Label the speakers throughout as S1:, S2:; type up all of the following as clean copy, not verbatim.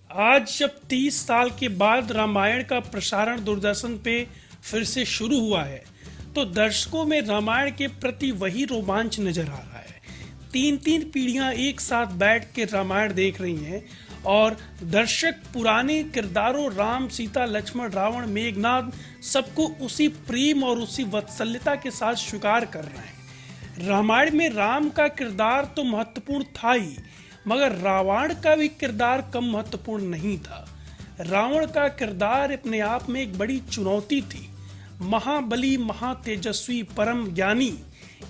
S1: आज जब 30 साल के बाद रामायण का प्रसारण दूरदर्शन पे फिर से शुरू हुआ है तो दर्शकों में रामायण के प्रति वही रोमांच नजर आ रहा है। तीन तीन पीढ़ियां एक साथ बैठ के रामायण देख रही हैं और दर्शक पुराने किरदारों राम, सीता, लक्ष्मण, रावण, मेघनाद सबको उसी प्रेम और उसी वात्सल्यता के साथ स्वीकार कर रहे हैं। रामायण में राम का किरदार तो महत्वपूर्ण था ही, मगर रावण का भी किरदार कम महत्वपूर्ण नहीं था। रावण का किरदार अपने आप में एक बड़ी चुनौती थी। महाबली, महातेजस्वी, परम ज्ञानी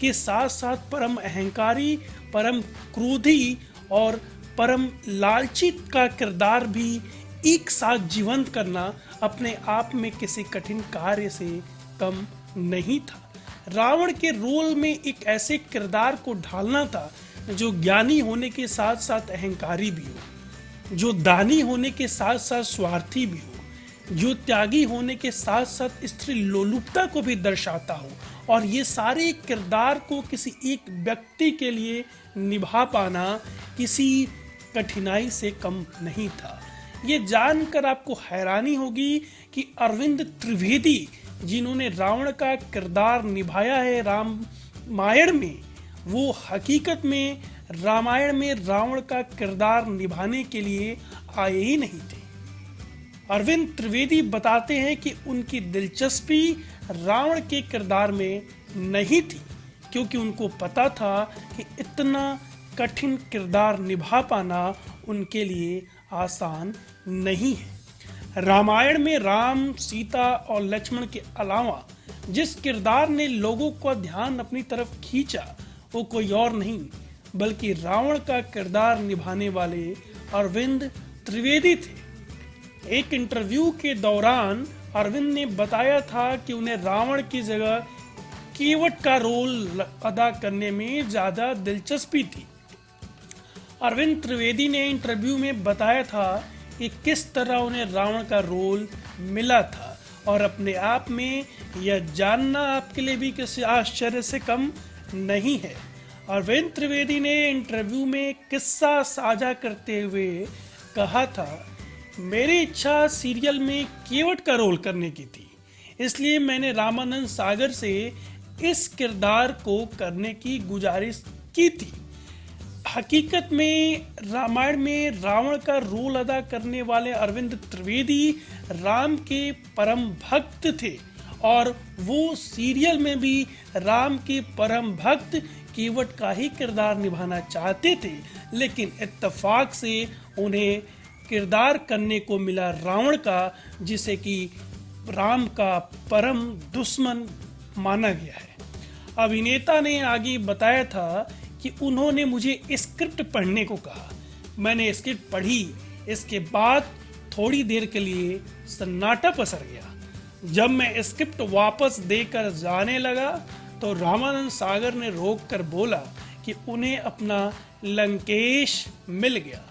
S1: के साथ साथ परम अहंकारी, परम क्रोधी और परम लालची का किरदार भी एक साथ जीवंत करना अपने आप में किसी कठिन कार्य से कम नहीं था। रावण के रोल में एक ऐसे किरदार को ढालना था जो ज्ञानी होने के साथ साथ अहंकारी भी हो, जो दानी होने के साथ साथ स्वार्थी भी हो, जो त्यागी होने के साथ साथ स्त्री लोलुपता को भी दर्शाता हो। और ये सारे किरदार को किसी एक व्यक्ति के लिए निभा पाना किसी कठिनाई से कम नहीं था। ये जानकर आपको हैरानी होगी कि अरविंद त्रिवेदी, जिन्होंने रावण का किरदार निभाया है रामायण में, वो हकीकत में रामायण में रावण का किरदार निभाने के लिए आए ही नहीं थे। अरविंद त्रिवेदी बताते हैं कि उनकी दिलचस्पी रावण के किरदार में नहीं थी, क्योंकि उनको पता था कि इतना कठिन किरदार निभा पाना उनके लिए आसान नहीं है। रामायण में राम, सीता और लक्ष्मण के अलावा जिस किरदार ने लोगों का ध्यान अपनी तरफ खींचा वो कोई और नहीं बल्कि रावण का किरदार निभाने वाले अरविंद त्रिवेदी थे। एक इंटरव्यू के दौरान अरविंद ने बताया था कि उन्हें रावण की जगह केवट का रोल अदा करने में ज्यादा दिलचस्पी थी। अरविंद त्रिवेदी ने इंटरव्यू में बताया था कि किस तरह उन्हें रावण का रोल मिला था, और अपने आप में यह जानना आपके लिए भी किसी आश्चर्य से कम नहीं है। अरविंद त्रिवेदी ने इंटरव्यू में किस्सा साझा करते हुए कहा था, मेरी इच्छा सीरियल में केवट का रोल करने की थी, इसलिए मैंने रामानंद सागर से इस किरदार को करने की गुजारिश की थी। हकीकत में रामायण में रावण का रोल अदा करने वाले अरविंद त्रिवेदी राम के परम भक्त थे और वो सीरियल में भी राम के परम भक्त केवट का ही किरदार निभाना चाहते थे, लेकिन इत्तेफाक से उन्हें किरदार करने को मिला रावण का, जिसे कि राम का परम दुश्मन माना गया है। अभिनेता ने आगे बताया था कि उन्होंने मुझे स्क्रिप्ट पढ़ने को कहा। मैंने स्क्रिप्ट पढ़ी, इसके बाद थोड़ी देर के लिए सन्नाटा पसर गया। जब मैं स्क्रिप्ट वापस देकर जाने लगा तो रामानंद सागर ने रोक कर बोला कि उन्हें अपना लंकेश मिल गया।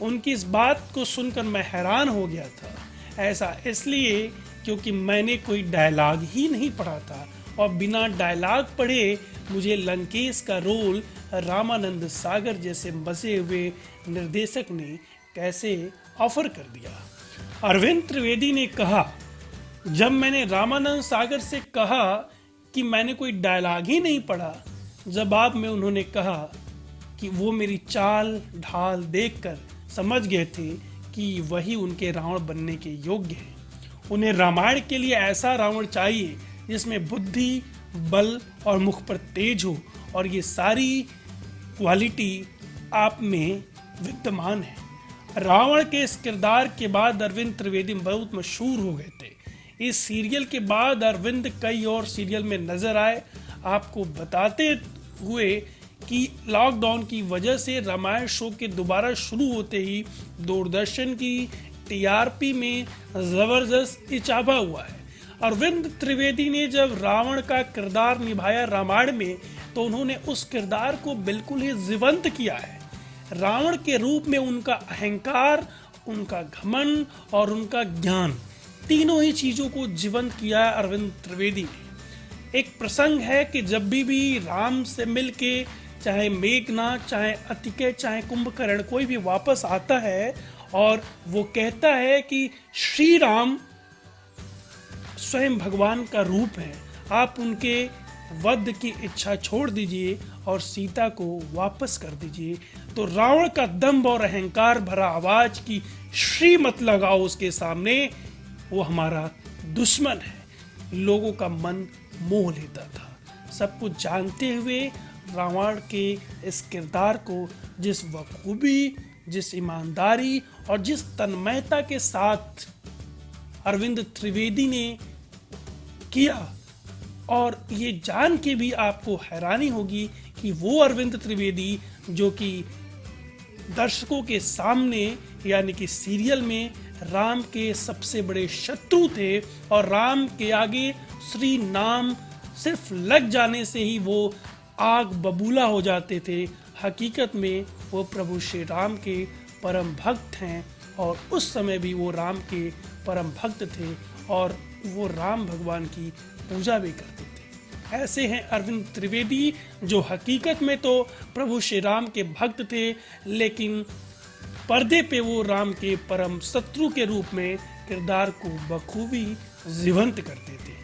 S1: उनकी इस बात को सुनकर मैं हैरान हो गया था। ऐसा इसलिए क्योंकि मैंने कोई डायलॉग ही नहीं पढ़ा था और बिना डायलॉग पढ़े मुझे लंकेश का रोल रामानंद सागर जैसे मजे हुए निर्देशक ने कैसे ऑफर कर दिया। अरविंद त्रिवेदी ने कहा, जब मैंने रामानंद सागर से कहा कि मैंने कोई डायलॉग ही नहीं पढ़ा, जवाब में उन्होंने कहा कि वो मेरी चाल ढाल देखकर समझ गए थे कि वही उनके रावण बनने के योग्य हैं। उन्हें रामायण के लिए ऐसा रावण चाहिए जिसमें बुद्धि, बल और मुख पर तेज हो, और ये सारी क्वालिटी आप में विद्यमान है। रावण के इस किरदार के बाद अरविंद त्रिवेदी बहुत मशहूर हो गए थे। इस सीरियल के बाद अरविंद कई और सीरियल में नजर आए। आपको बताते हुए कि लॉकडाउन की वजह से रामायण शो के दोबारा शुरू होते ही दूरदर्शन की टीआरपी में जबरदस्त इजाफा हुआ है। अरविंद त्रिवेदी ने जब रावण का किरदार निभाया रामायण में तो उन्होंने उस किरदार को बिल्कुल ही जीवंत किया है। रावण के रूप में उनका अहंकार, उनका घमंड और उनका ज्ञान, तीनों ही चीजों को जीवंत किया है अरविंद त्रिवेदी ने। एक प्रसंग है कि जब भी राम से मिलके चाहे मेघनाद, चाहे अतिके, चाहे कुंभकर्ण कोई भी वापस आता है और वो कहता है कि श्री राम स्वयं भगवान का रूप है, आप उनके वध की इच्छा छोड़ दीजिए और सीता को वापस कर दीजिए। तो रावण का दंभ और अहंकार भरा आवाज की श्री मत लगाओ उसके सामने, वो हमारा दुश्मन है, लोगों का मन मोह लेता था। सब कुछ जानते हुए रावण के इस किरदार को जिस बखूबी, जिस ईमानदारी और जिस तन्मयता के साथ अरविंद त्रिवेदी ने किया, और ये जान के भी आपको हैरानी होगी कि वो अरविंद त्रिवेदी जो कि दर्शकों के सामने यानी कि सीरियल में राम के सबसे बड़े शत्रु थे और राम के आगे श्री नाम सिर्फ लग जाने से ही वो आग बबूला हो जाते थे, हकीकत में वो प्रभु श्री राम के परम भक्त हैं और उस समय भी वो राम के परम भक्त थे और वो राम भगवान की पूजा भी करते थे। ऐसे हैं अरविंद त्रिवेदी जो हकीकत में तो प्रभु श्री राम के भक्त थे, लेकिन पर्दे पे वो राम के परम शत्रु के रूप में किरदार को बखूबी जीवंत करते थे।